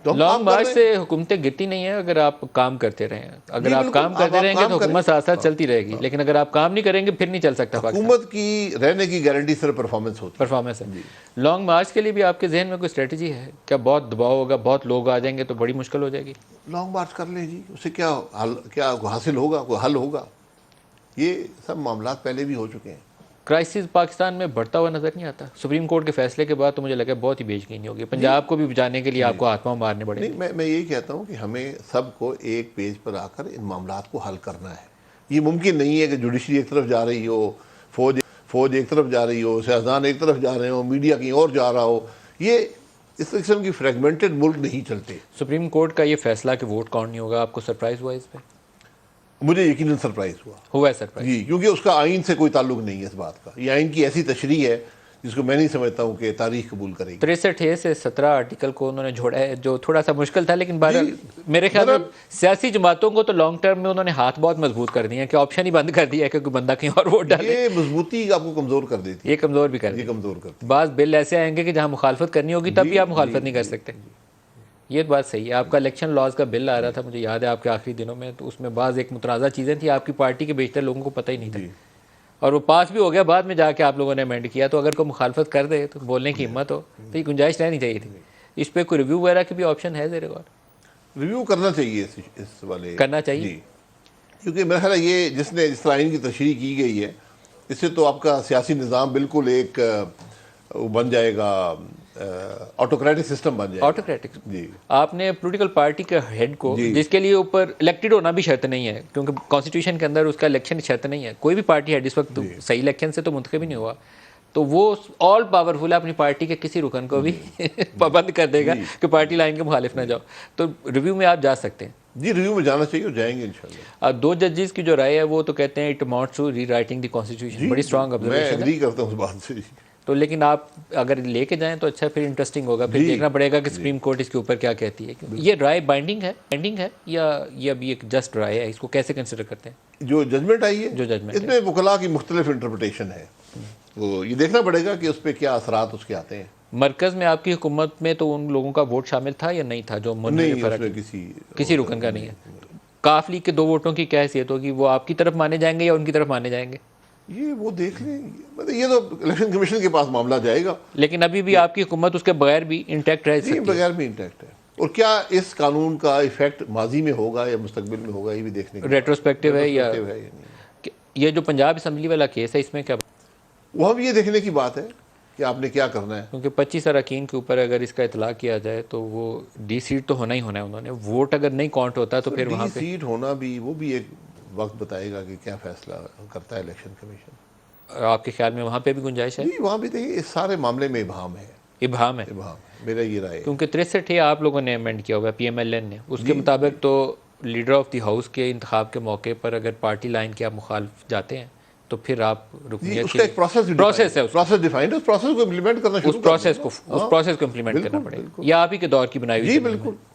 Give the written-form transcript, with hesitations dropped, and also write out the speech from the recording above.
Long march سے حکومتیں گرتی نہیں ہیں اگر آپ کام کرتے رہیں. اگر آپ کام کرتے رہیں گے تو حکومت ساتھ ساتھ چلتی رہے گی, لیکن اگر آپ کام نہیں کریں گے پھر نہیں چل سکتا. حکومت کی رہنے کی گارنٹی صرف پرفارمنس ہوتی ہے. پرفارمنس ہے. لانگ مارچ کے لیے بھی آپ کے ذہن میں کوئی اسٹریٹجی ہے کیا؟ بہت دباؤ ہوگا, بہت لوگ آ جائیں گے تو بڑی مشکل ہو جائے گی. لانگ مارچ کر لیں جی, اس سے کیا حاصل ہوگا, کوئی حل ہوگا؟ یہ سب معاملات پہلے بھی ہو چکے ہیں. کرائسس پاکستان میں بڑھتا ہوا نظر نہیں آتا. سپریم کورٹ کے فیصلے کے بعد تو مجھے لگا بہت ہی بیچ گئی ہوگی. پنجاب کو بھی بچانے کے لیے آپ کو ہاتھ پاؤں مارنے پڑے. نہیں, میں یہی کہتا ہوں کہ ہمیں سب کو ایک پیج پر آ کر ان معاملات کو حل کرنا ہے. یہ ممکن نہیں ہے کہ جوڈیشری ایک طرف جا رہی ہو, فوج ایک طرف جا رہی ہو, سیاستدان ایک طرف جا رہے ہو, میڈیا کہیں اور جا رہا ہو. یہ اس قسم کی فریگمنٹڈ ملک نہیں چلتے. سپریم کورٹ کا یہ فیصلہ کہ ووٹ کاؤنٹ نہیں ہوگا, آپ کو سرپرائز ہوا اس پہ؟ مجھے یقیناً سرپرائز ہوا ہے سرپرائز جی, کیونکہ اس کا آئین سے کوئی تعلق نہیں ہے اس بات کا. یہ آئین کی ایسی تشریح ہے جس کو میں نہیں سمجھتا ہوں کہ تاریخ قبول کرے گی. 63 سے 17 آرٹیکل کو انہوں نے جوڑا ہے جو تھوڑا سا مشکل تھا, لیکن میرے خیال میں سیاسی جماعتوں کو تو لانگ ٹرم میں انہوں نے ہاتھ بہت مضبوط کر دیے ہیں کہ آپشن ہی بند کر دیا ہے کہ کوئی بندہ کہیں اور ووٹ ڈالے. یہ مضبوطی آپ کو کمزور کر دیتی ہے. یہ کمزور بھی کر دیتی. بعض بل ایسے آئیں گے کہ جہاں مخالفت کرنی ہوگی تب بھی آپ مخالفت نہیں کر سکتے. یہ بات صحیح ہے. آپ کا الیکشن لاز کا بل آ رہا تھا, مجھے یاد ہے آپ کے آخری دنوں میں, تو اس میں بعض ایک متنازع چیزیں تھیں آپ کی پارٹی کے بیشتر لوگوں کو پتہ ہی نہیں تھا, اور وہ پاس بھی ہو گیا بعد میں جا کے آپ لوگوں نے امینڈ کیا. تو اگر کوئی مخالفت کر دے تو بولنے کی ہمت ہو تو یہ گنجائش رہنی چاہیے تھی. اس پہ کوئی ریویو وغیرہ کی بھی آپشن ہے زیر غور؟ ریویو کرنا چاہیے اس والے کرنا چاہیے جی, کیونکہ میرا خیال ہے یہ جس طرح آئین کی تشریح کی گئی ہے اس سے تو آپ کا سیاسی نظام بالکل ایک بن جائے گا, آٹوکریٹک سسٹم بن جائے گا. آٹوکریٹک جی, آپ نے پولیٹیکل پارٹی کے ہیڈ کو, جس کے لیے اوپر الیکٹڈ ہونا بھی شرط نہیں ہے کیونکہ کانسٹیٹیوشن کے اندر اس کا الیکشن شرط نہیں ہے, کوئی بھی پارٹی ہیڈ اس وقت صحیح الیکشن سے تو منتخب ہی نہیں ہوا, تو وہ آل پاورفل ہے, اپنی پارٹی کے کسی رکن کو بھی پابند کر دے گا کہ پارٹی لائن کے مخالف نہ جاؤ. تو ریویو میں آپ جا سکتے ہیں. جی ریویو میں جانا چاہیے اور جائیں گے انشاءاللہ. 2 ججز کی جو رائے ہے وہ تو کہتے ہیں it amounts to rewriting the constitution. بڑی اسٹرانگ میں آبزرویشن ایگری کرتا ہوں اس بات سے. تو لیکن آپ اگر لے کے جائیں تو اچھا, پھر انٹرسٹنگ ہوگا, پھر دیکھنا پڑے گا کہ سپریم کورٹ اس کے اوپر کیا کہتی ہے. یہ رائے بائنڈنگ ہے یا یہ ابھی ایک جسٹ رائے ہے, اس کو کیسے کنسیڈر کرتے ہیں؟ جو ججمنٹ آئی ہے, جو ججمنٹ اس میں وکلاء کی مختلف انٹرپریٹیشن ہے, تو یہ دیکھنا پڑے گا کہ اس پہ کیا اثرات اس کے آتے ہیں. مرکز میں آپ کی حکومت میں تو ان لوگوں کا ووٹ شامل تھا یا نہیں تھا جو نہیں, اس میں کسی رکن کا نہیں ہے؟ کاف لیگ کے 2 ووٹوں کی کیا حیثیت ہوگی؟ وہ آپ کی طرف مانے جائیں گے یا ان کی طرف مانے جائیں گے؟ یہ وہ دیکھ لیں, یہ تو الیکشن کمیشن کے پاس معاملہ جائے گا. لیکن ابھی بھی آپ کی حکومت اس کے بغیر بھی انٹیکٹ رہ سکتی ہے. بغیر بھی انٹیکٹ ہے. اور کیا اس قانون کا ایفیکٹ ماضی میں ہوگا یا مستقبل میں ہوگا, یہ بھی دیکھنے کا ریٹروسپیکٹیو ہے یا یہ جو پنجاب اسمبلی والا کیس ہے اس میں کیا؟ وہاں بھی یہ دیکھنے کی بات ہے کہ آپ نے کیا کرنا ہے. کیونکہ 25 اراکین کے اوپر اگر اس کا اطلاع کیا جائے تو وہ ڈی سیٹ تو ہونا ہی ہونا ہے. انہوں نے ووٹ اگر نہیں کاؤنٹ ہوتا تو پھر وہاں پہ ڈی سیٹ ہونا بھی وہ بھی ایک وقت بتائے گا کہ کیا فیصلہ کرتا ہے الیکشن کمیشن. آپ کے خیال میں وہاں پہ بھی گنجائش ہے؟ جی وہاں بھی دیکھیے اس سارے معاملے میں ابہام ہے. ابہام ہے میرا یہ رائے ہے. کیونکہ 63 آپ لوگوں نے امینڈ کیا ہوا ہے, پی ایم ایل این نے, اس کے مطابق تو لیڈر آف دی ہاؤس کے انتخاب کے موقع پر اگر پارٹی لائن کے آپ مخالف جاتے ہیں تو پھر آپ رکنیت اس کا ایک پروسیس ہے, پروسیس ڈیفائنڈ ہے, اس پروسیس کو امپلیمنٹ کرنا شروع اس پروسیس کو امپلیمنٹ کرنا پڑے گا. یہ آپ ہی کے دور کی بنائی ہوئی. جی بالکل.